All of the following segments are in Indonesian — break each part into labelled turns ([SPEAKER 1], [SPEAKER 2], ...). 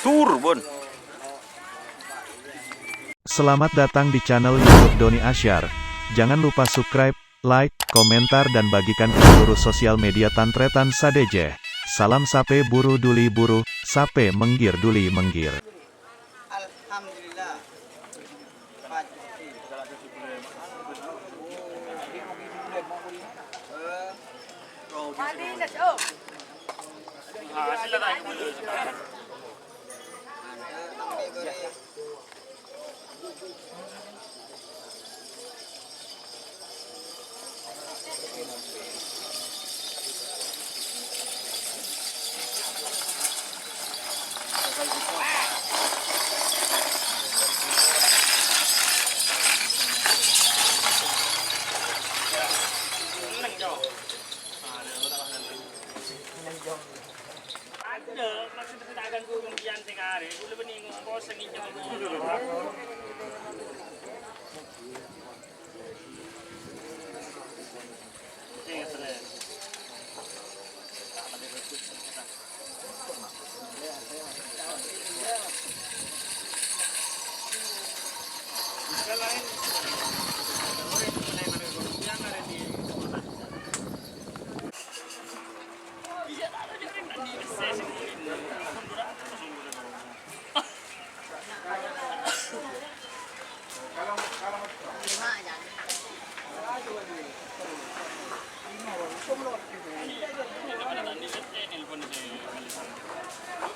[SPEAKER 1] Turun.
[SPEAKER 2] Selamat datang di channel YouTube Doni Asyar. Jangan lupa subscribe, like, komentar dan bagikan ke seluruh sosial media Tantretan Sadejeh. Salam sape buru duli buru, sape menggir duli menggir.
[SPEAKER 3] Alhamdulillah.
[SPEAKER 1] Ada, maksudnya tak akan gue kemudian sekali. Gue lebih nih ngomong senginya ngomong.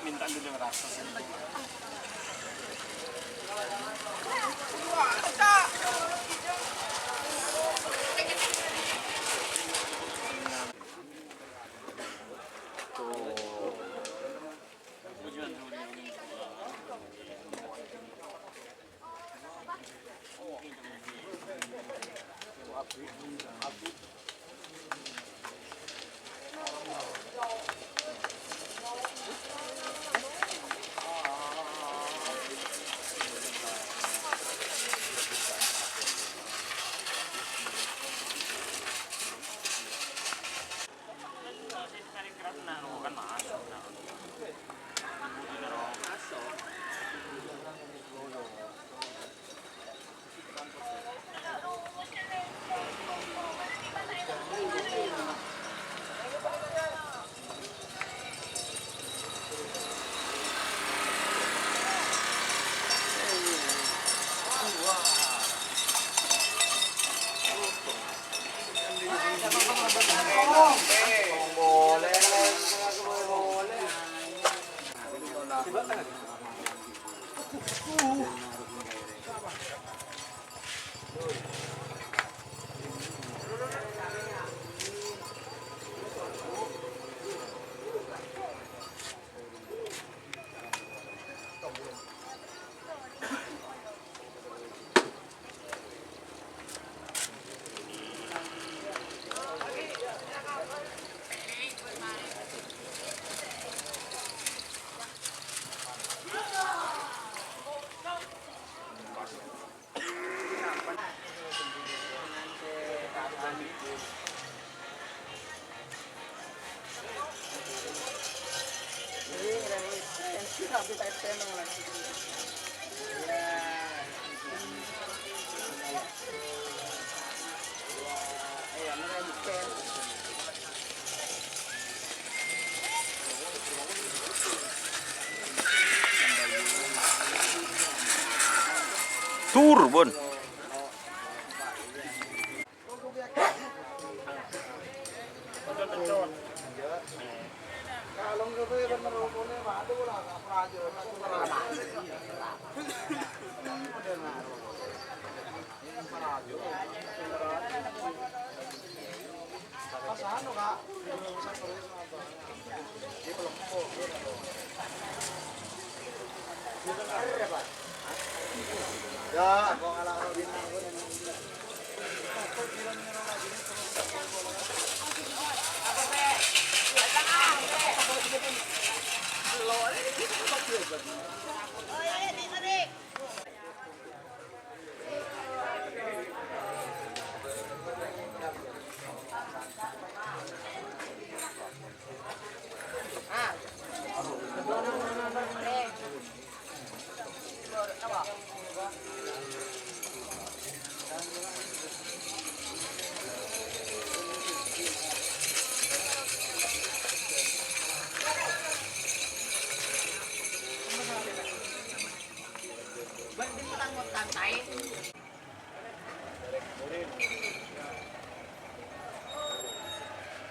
[SPEAKER 1] Minta dulu merasa. Turun.
[SPEAKER 3] Ya, kok ngalah bintang.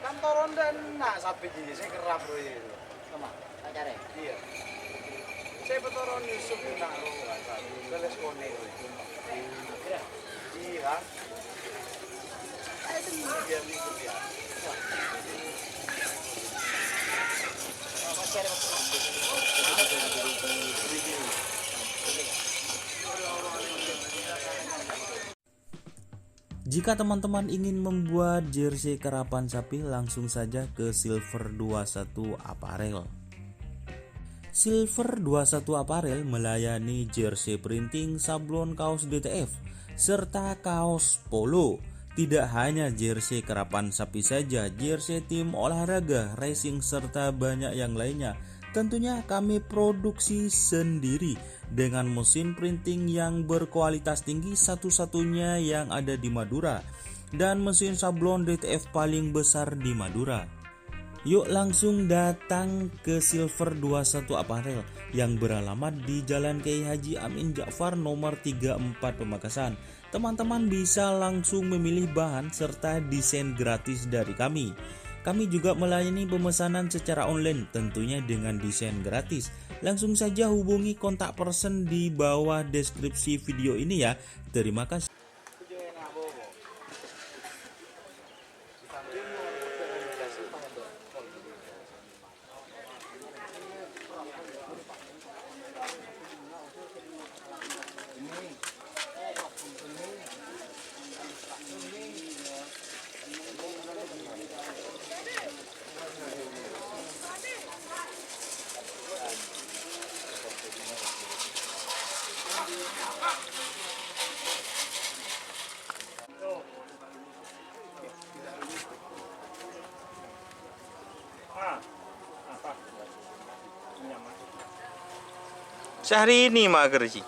[SPEAKER 3] Kantoron dan nak sapi gigi saya kerap bro itu. Sama, acara. Iya. Saya betoron Yusuf nak lo kan sapi. Beles kone itu. Iya. Saya sendiri dia itu ya.
[SPEAKER 4] Jika teman-teman ingin membuat jersey karapan sapi, langsung saja ke Silver 21 Apparel. Silver 21 Apparel melayani jersey printing, sablon kaos DTF, serta kaos polo. Tidak hanya jersey karapan sapi saja, jersey tim olahraga, racing, serta banyak yang lainnya. Tentunya kami produksi sendiri dengan mesin printing yang berkualitas tinggi, satu-satunya yang ada di Madura, dan mesin sablon DTF paling besar di Madura. Yuk langsung datang ke Silver 21 Apparel yang beralamat di Jalan Kiai Haji Amin Ja'far nomor 34 Pamekasan. Teman-teman bisa langsung memilih bahan serta desain gratis dari kami. Kami juga melayani pemesanan secara online, tentunya dengan desain gratis. Langsung saja hubungi kontak person di bawah deskripsi video ini ya. Terima kasih.
[SPEAKER 5] Sehari ini mager sih.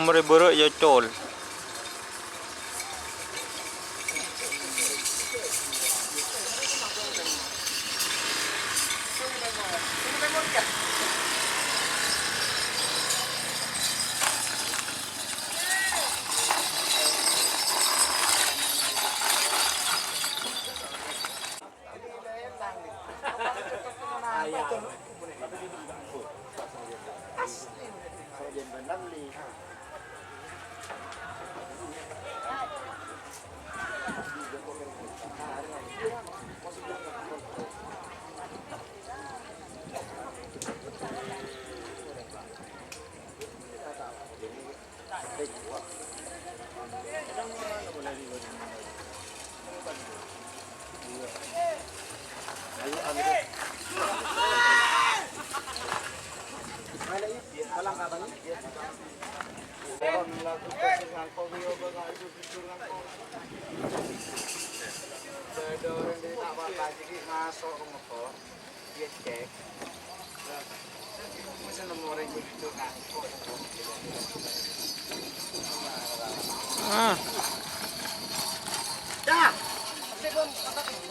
[SPEAKER 5] Mereka ya col.
[SPEAKER 3] Mana ini? Walang kapan ini? Kon lagu dengan kopi obat itu dengan kopi. Ada orang dari awal lagi masuk ke motor, dia cek. Masa nomor yang begitu kan?
[SPEAKER 5] Ah.